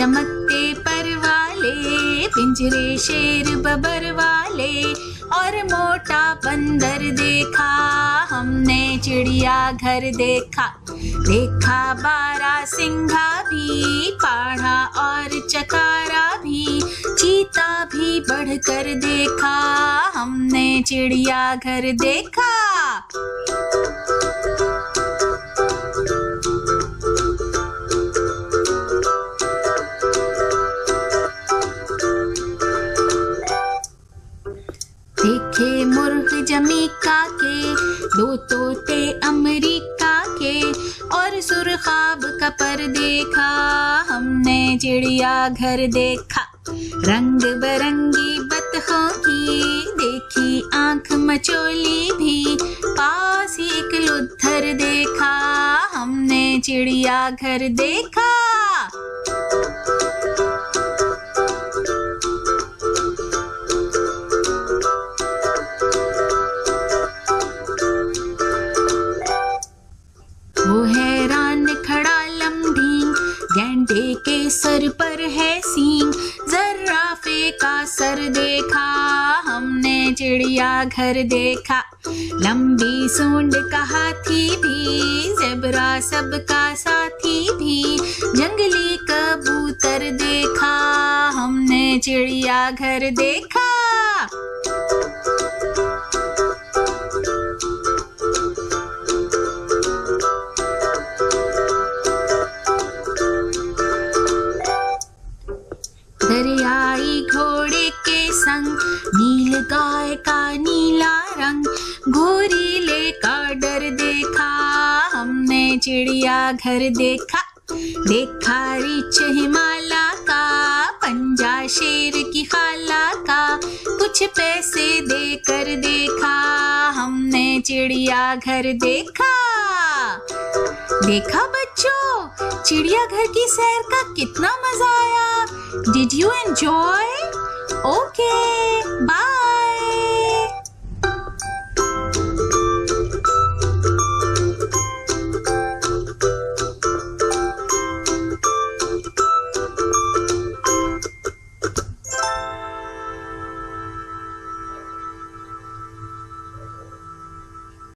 चमकते पर वाले, पिंजरे शेर बबर वाले, और मोटा बंदर देखा हमने चिड़िया घर देखा। देखा बारहसिंघा भी, पाढ़ा और चकारा भी, चीता भी बढ़कर देखा हमने चिड़िया घर देखा। देखे मुर्ग जमीका के, दो तोते अमरीका के, और सुरखाब का पर देखा हमने चिड़िया घर देखा। रंग बरंगी बतखों की देखी आंख मचोली भी, पास ही एक लुत्थर देखा हमने चिड़िया घर देखा। वो हैरान खड़ा लम्ढींग, गैंडे के सर पर है सींग, जर्राफे का सर देखा हमने चिड़िया घर देखा। लंबी सूंड का हाथी भी, ज़ेबरा सबका साथी भी, जंगली कबूतर देखा हमने चिड़िया घर देखा। दरियाई घोड़े के संग, नील गाय का नीला रंग, घोरीले का डर देखा हमने चिड़िया घर देखा। देखा रीछ हिमालय का, पंजा शेर की खाला का, कुछ पैसे देकर देखा हमने चिड़िया घर देखा। देखा बच्चों, चिड़िया घर की सैर का कितना मजा आया। Did you enjoy? Okay, bye.